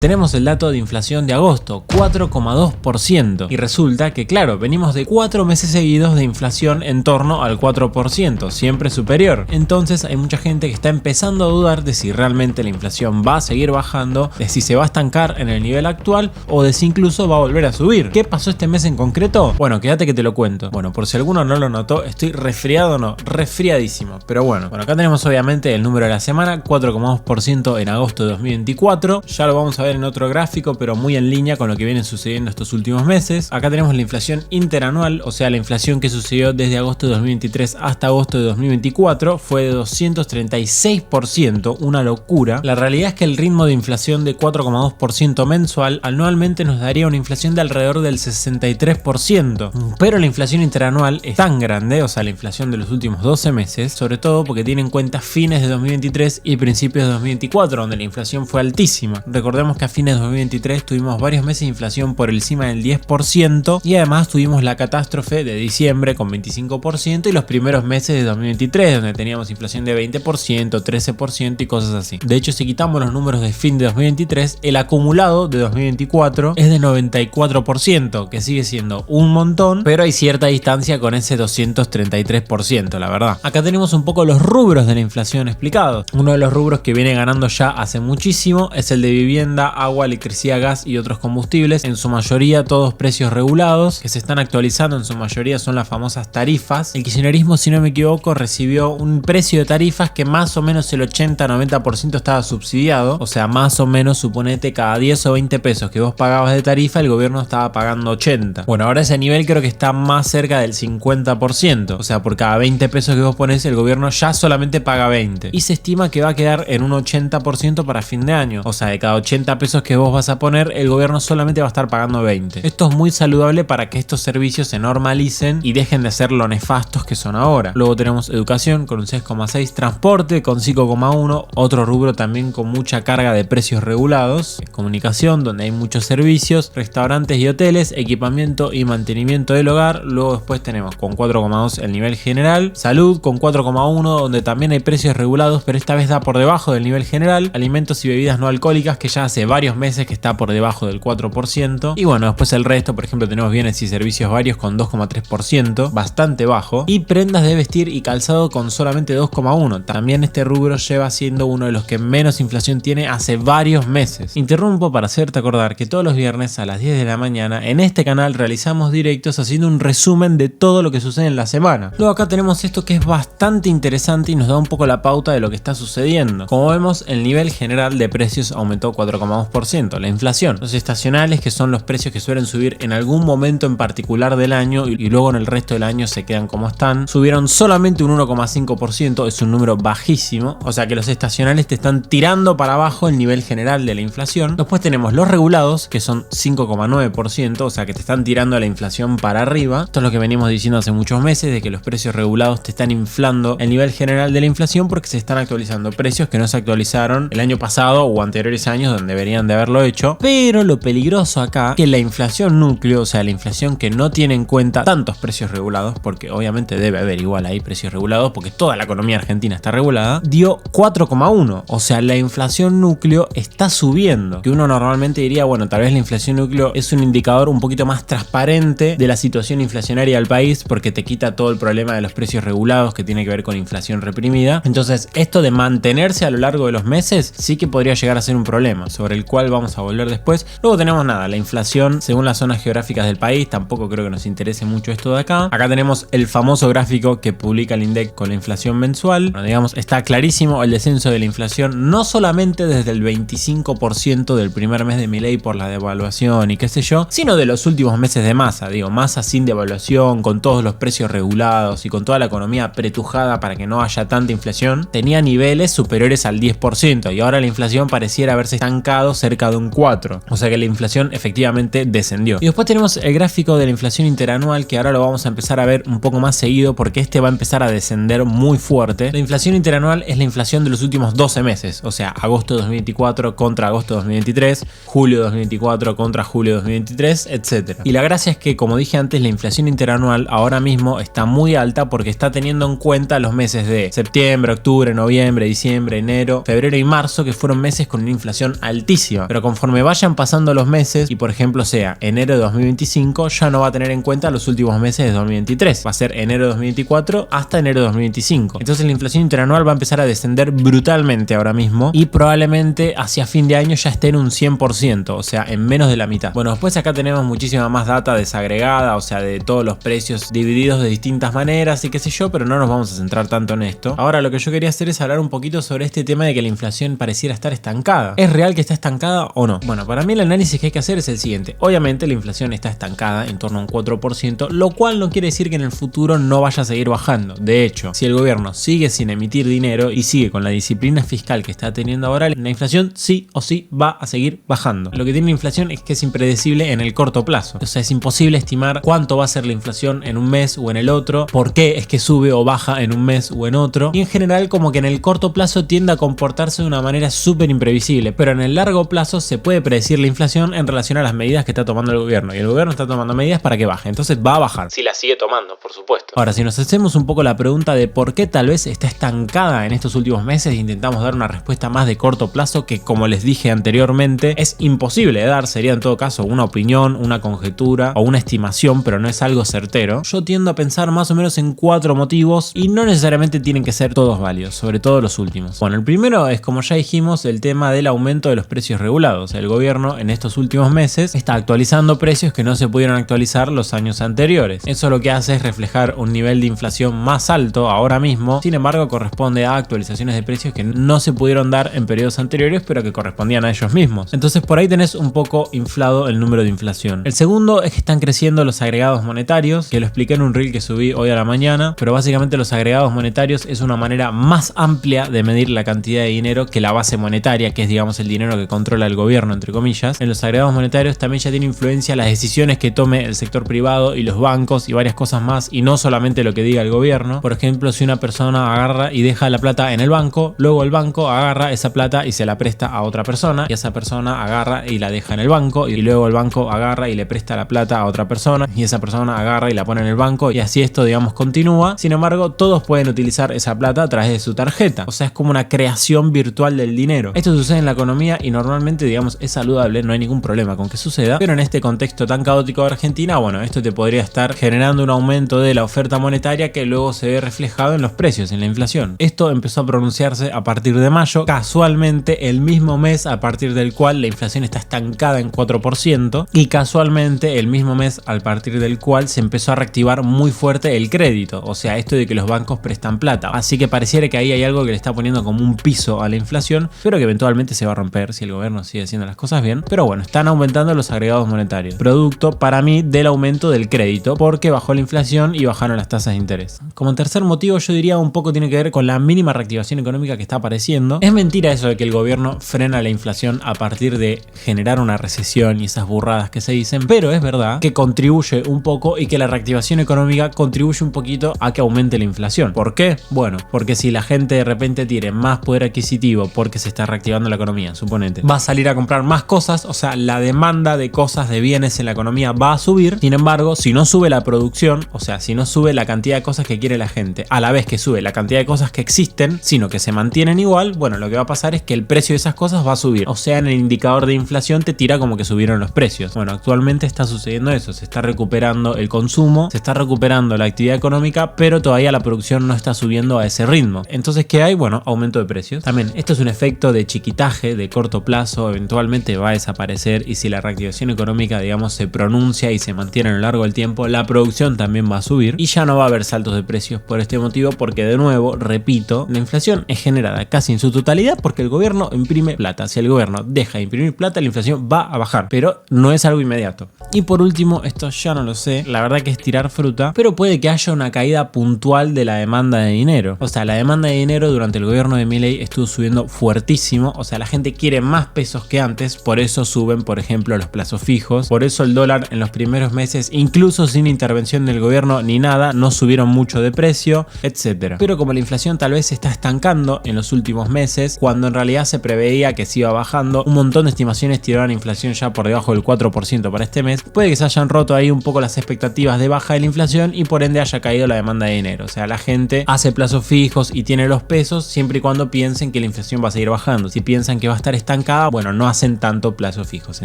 Tenemos el dato de inflación de agosto, 4,2%. Y resulta que, claro, venimos de 4 meses seguidos de inflación en torno al 4%, siempre superior. Entonces hay mucha gente que está empezando a dudar de si realmente la inflación va a seguir bajando, de si se va a estancar en el nivel actual o de si incluso va a volver a subir. ¿Qué pasó este mes en concreto? Bueno, quédate que te lo cuento. Bueno, por si alguno no lo notó, estoy resfriado, no, resfriadísimo. Pero bueno, acá tenemos obviamente el número de la semana, 4,2% en agosto de 2024. Ya lo vamos a ver en otro gráfico, pero muy en línea con lo que viene sucediendo estos últimos meses. Acá tenemos la inflación interanual, o sea, la inflación que sucedió desde agosto de 2023 hasta agosto de 2024 fue de 236%, una locura. La realidad es que el ritmo de inflación de 4,2% mensual anualmente nos daría una inflación de alrededor del 63%. Pero la inflación interanual es tan grande, o sea, la inflación de los últimos 12 meses, sobre todo porque tiene en cuenta fines de 2023 y principios de 2024, donde la inflación fue altísima. Recordemos que a fines de 2023 tuvimos varios meses de inflación por encima del 10% y además tuvimos la catástrofe de diciembre con 25% y los primeros meses de 2023 donde teníamos inflación de 20%, 13% y cosas así. De hecho, si quitamos los números de fin de 2023, el acumulado de 2024 es de 94%, que sigue siendo un montón, pero hay cierta distancia con ese 233%, la verdad. Acá tenemos un poco los rubros de la inflación explicados. Uno de los rubros que viene ganando ya hace muchísimo es el de vivienda, agua, electricidad, gas y otros combustibles, en su mayoría todos precios regulados que se están actualizando, en su mayoría son las famosas tarifas. El kirchnerismo, si no me equivoco, recibió un precio de tarifas que más o menos el 80-90% estaba subsidiado, o sea, más o menos suponete cada 10 o 20 pesos que vos pagabas de tarifa, el gobierno estaba pagando 80. Bueno, ahora ese nivel creo que está más cerca del 50%, o sea, por cada 20 pesos que vos pones, el gobierno ya solamente paga 20. Y se estima que va a quedar en un 80% para fin de año, o sea, de cada 80 pesos que vos vas a poner, el gobierno solamente va a estar pagando 20. Esto es muy saludable para que estos servicios se normalicen y dejen de ser lo nefastos que son ahora. Luego tenemos educación con un 6,6, transporte con 5,1, otro rubro también con mucha carga de precios regulados, comunicación donde hay muchos servicios, restaurantes y hoteles, equipamiento y mantenimiento del hogar. Luego después tenemos con 4,2 el nivel general, salud con 4,1 donde también hay precios regulados, pero esta vez da por debajo del nivel general, alimentos y bebidas no alcohólicas que ya hace varios meses que está por debajo del 4%. Y bueno, después el resto, por ejemplo, tenemos bienes y servicios varios con 2,3%, bastante bajo. Y prendas de vestir y calzado con solamente 2,1%. También este rubro lleva siendo uno de los que menos inflación tiene hace varios meses. Interrumpo para hacerte acordar que todos los viernes a las 10 de la mañana en este canal realizamos directos haciendo un resumen de todo lo que sucede en la semana. Luego acá tenemos esto que es bastante interesante y nos da un poco la pauta de lo que está sucediendo. Como vemos, el nivel general de precios aumentó 4,2%. La inflación, los estacionales, que son los precios que suelen subir en algún momento en particular del año y luego en el resto del año se quedan como están, subieron solamente un 1,5%, es un número bajísimo, o sea que los estacionales te están tirando para abajo el nivel general de la inflación. Después tenemos los regulados, que son 5,9%, o sea que te están tirando la inflación para arriba. Esto es lo que venimos diciendo hace muchos meses, de que los precios regulados te están inflando el nivel general de la inflación porque se están actualizando precios que no se actualizaron el año pasado o anteriores años donde deberían de haberlo hecho. Pero lo peligroso acá es que la inflación núcleo, o sea, la inflación que no tiene en cuenta tantos precios regulados, porque obviamente debe haber igual ahí precios regulados porque toda la economía argentina está regulada, dio 4,1%. O sea, la inflación núcleo está subiendo. Que uno normalmente diría, bueno, tal vez la inflación núcleo es un indicador un poquito más transparente de la situación inflacionaria del país porque te quita todo el problema de los precios regulados que tiene que ver con inflación reprimida. Entonces, esto de mantenerse a lo largo de los meses sí que podría llegar a ser un problema, sobre el cual vamos a volver después. Luego tenemos la inflación según las zonas geográficas del país, tampoco creo que nos interese mucho esto de acá. Acá tenemos el famoso gráfico que publica el INDEC con la inflación mensual. Bueno, digamos, está clarísimo el descenso de la inflación, no solamente desde el 25% del primer mes de Milei por la devaluación y qué sé yo, sino de los últimos meses de Massa. Digo, Massa sin devaluación, con todos los precios regulados y con toda la economía apretujada para que no haya tanta inflación, tenía niveles superiores al 10% y ahora la inflación pareciera haberse estancado cerca de un 4%. O sea que la inflación efectivamente descendió. Y después tenemos el gráfico de la inflación interanual, que ahora lo vamos a empezar a ver un poco más seguido porque este va a empezar a descender muy fuerte. La inflación interanual es la inflación de los últimos 12 meses, o sea, agosto de 2024 contra agosto de 2023, julio de 2024 contra julio de 2023, etc. Y la gracia es que, como dije antes, la inflación interanual ahora mismo está muy alta porque está teniendo en cuenta los meses de septiembre, octubre, noviembre, diciembre, enero, febrero y marzo, que fueron meses con una inflación altísima altísima, pero conforme vayan pasando los meses y por ejemplo sea enero de 2025, ya no va a tener en cuenta los últimos meses de 2023, va a ser enero de 2024 hasta enero de 2025. Entonces la inflación interanual va a empezar a descender brutalmente ahora mismo y probablemente hacia fin de año ya esté en un 100%, o sea, en menos de la mitad. Bueno, después acá tenemos muchísima más data desagregada, o sea, de todos los precios divididos de distintas maneras y qué sé yo, pero no nos vamos a centrar tanto en esto. Ahora lo que yo quería hacer es hablar un poquito sobre este tema de que la inflación pareciera estar estancada. ¿Es real que está estancada o no? Bueno, para mí el análisis que hay que hacer es el siguiente. Obviamente la inflación está estancada en torno a un 4%, lo cual no quiere decir que en el futuro no vaya a seguir bajando. De hecho, si el gobierno sigue sin emitir dinero y sigue con la disciplina fiscal que está teniendo ahora, la inflación sí o sí va a seguir bajando. Lo que tiene la inflación es que es impredecible en el corto plazo. O sea, es imposible estimar cuánto va a ser la inflación en un mes o en el otro, por qué es que sube o baja en un mes o en otro. Y en general como que en el corto plazo tiende a comportarse de una manera súper imprevisible, pero en el largo plazo se puede predecir la inflación en relación a las medidas que está tomando el gobierno. Y el gobierno está tomando medidas para que baje, entonces va a bajar. Si la sigue tomando, por supuesto. Ahora, si nos hacemos un poco la pregunta de por qué tal vez está estancada en estos últimos meses e intentamos dar una respuesta más de corto plazo que, como les dije anteriormente, es imposible de dar, sería en todo caso una opinión, una conjetura o una estimación, pero no es algo certero. Yo tiendo a pensar más o menos en 4 motivos y no necesariamente tienen que ser todos válidos, sobre todo los últimos. Bueno, el primero es, como ya dijimos, el tema del aumento de los precios regulados. El gobierno en estos últimos meses está actualizando precios que no se pudieron actualizar los años anteriores. Eso lo que hace es reflejar un nivel de inflación más alto ahora mismo, sin embargo corresponde a actualizaciones de precios que no se pudieron dar en periodos anteriores, pero que correspondían a ellos mismos. Entonces por ahí tenés un poco inflado el número de inflación. El segundo es que están creciendo los agregados monetarios, que lo expliqué en un reel que subí hoy a la mañana, pero básicamente los agregados monetarios es una manera más amplia de medir la cantidad de dinero que la base monetaria, que es digamos el dinero que controla el gobierno, entre comillas. En los agregados monetarios también ya tiene influencia las decisiones que tome el sector privado y los bancos y varias cosas más, y no solamente lo que diga el gobierno. Por ejemplo, si una persona agarra y deja la plata en el banco, luego el banco agarra esa plata y se la presta a otra persona, y esa persona agarra y la deja en el banco, y luego el banco agarra y le presta la plata a otra persona, y esa persona agarra y la pone en el banco, y así esto digamos continúa. Sin embargo, todos pueden utilizar esa plata a través de su tarjeta, o sea, es como una creación virtual del dinero. Esto sucede en la economía y normalmente digamos es saludable, no hay ningún problema con que suceda, pero en este contexto tan caótico de Argentina, bueno, esto te podría estar generando un aumento de la oferta monetaria que luego se ve reflejado en los precios, en la inflación. Esto empezó a pronunciarse a partir de mayo, casualmente el mismo mes a partir del cual la inflación está estancada en 4%, y casualmente el mismo mes a partir del cual se empezó a reactivar muy fuerte el crédito, o sea, esto de que los bancos prestan plata. Así que pareciera que ahí hay algo que le está poniendo como un piso a la inflación, pero que eventualmente se va a romper si el gobierno sigue haciendo las cosas bien. Pero bueno, están aumentando los agregados monetarios, producto para mí del aumento del crédito, porque bajó la inflación y bajaron las tasas de interés. Como tercer motivo, yo diría un poco tiene que ver con la mínima reactivación económica que está apareciendo. Es mentira eso de que el gobierno frena la inflación a partir de generar una recesión y esas burradas que se dicen, pero es verdad que contribuye un poco y que la reactivación económica contribuye un poquito a que aumente la inflación. ¿Por qué? Bueno, porque si la gente de repente tiene más poder adquisitivo porque se está reactivando la economía, suponete, va a salir a comprar más cosas, o sea, la demanda de cosas, de bienes en la economía va a subir. Sin embargo, si no sube la producción, o sea, si no sube la cantidad de cosas que quiere la gente, a la vez que sube la cantidad de cosas que existen, sino que se mantienen igual, bueno, lo que va a pasar es que el precio de esas cosas va a subir. O sea, en el indicador de inflación te tira como que subieron los precios. Bueno, actualmente está sucediendo eso, se está recuperando el consumo, se está recuperando la actividad económica, pero todavía la producción no está subiendo a ese ritmo. Entonces, ¿qué hay? Bueno, aumento de precios. También, esto es un efecto de chiquitaje, de corto plazo, eventualmente va a desaparecer, y si la reactivación económica, digamos, se pronuncia y se mantiene a lo largo del tiempo, la producción también va a subir y ya no va a haber saltos de precios por este motivo, porque de nuevo, repito, la inflación es generada casi en su totalidad porque el gobierno imprime plata. Si el gobierno deja de imprimir plata, la inflación va a bajar, pero no es algo inmediato. Y por último, esto ya no lo sé, la verdad que es tirar fruta, pero puede que haya una caída puntual de la demanda de dinero. O sea, la demanda de dinero durante el gobierno de Milei estuvo subiendo fuertísimo, o sea, la gente quiere más pesos que antes, por eso suben, por ejemplo, los plazos fijos, por eso el dólar en los primeros meses, incluso sin intervención del gobierno ni nada, no subieron mucho de precio, etcétera. Pero como la inflación tal vez se está estancando en los últimos meses, cuando en realidad se preveía que se iba bajando, un montón de estimaciones tiraron la inflación ya por debajo del 4% para este mes, puede que se hayan roto ahí un poco las expectativas de baja de la inflación y por ende haya caído la demanda de dinero. O sea, la gente hace plazos fijos y tiene los pesos siempre y cuando piensen que la inflación va a seguir bajando. Si piensan que va a estar estancada, estancada, bueno, no hacen tanto plazo fijo, ¿se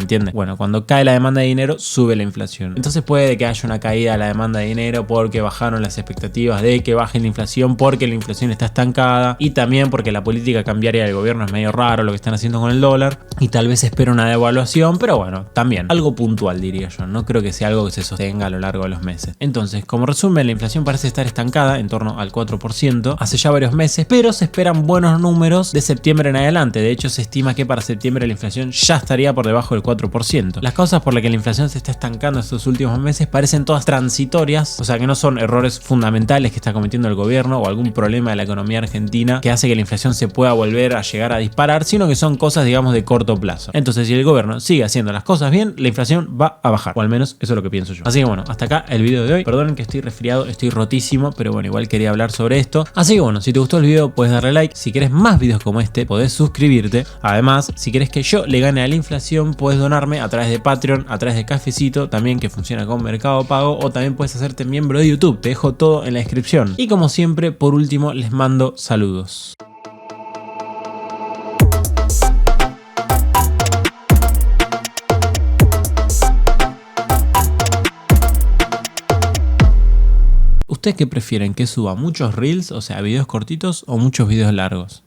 entiende? Bueno, cuando cae la demanda de dinero, sube la inflación. Entonces puede que haya una caída de la demanda de dinero porque bajaron las expectativas de que baje la inflación, porque la inflación está estancada y también porque la política cambiaria del gobierno es medio raro lo que están haciendo con el dólar y tal vez espera una devaluación, pero bueno, también algo puntual diría yo, no creo que sea algo que se sostenga a lo largo de los meses. Entonces, como resumen, la inflación parece estar estancada en torno al 4% hace ya varios meses, pero se esperan buenos números de septiembre en adelante. De hecho, se estima que para septiembre la inflación ya estaría por debajo del 4%. Las causas por las que la inflación se está estancando estos últimos meses parecen todas transitorias, o sea que no son errores fundamentales que está cometiendo el gobierno o algún problema de la economía argentina que hace que la inflación se pueda volver a llegar a disparar, sino que son cosas, digamos, de corto plazo. Entonces, si el gobierno sigue haciendo las cosas bien, la inflación va a bajar, o al menos eso es lo que pienso yo. Así que bueno, hasta acá el video de hoy. Perdonen que estoy resfriado, estoy rotísimo, pero bueno, igual quería hablar sobre esto. Así que bueno, si te gustó el video, puedes darle like. Si querés más videos como este, podés suscribirte. Además, si querés que yo le gane a la inflación, podés donarme a través de Patreon, a través de Cafecito, también que funciona con Mercado Pago, o también puedes hacerte miembro de YouTube. Te dejo todo en la descripción. Y como siempre, por último, les mando saludos. ¿Ustedes qué prefieren? ¿Que suba muchos reels, o sea, videos cortitos, o muchos videos largos?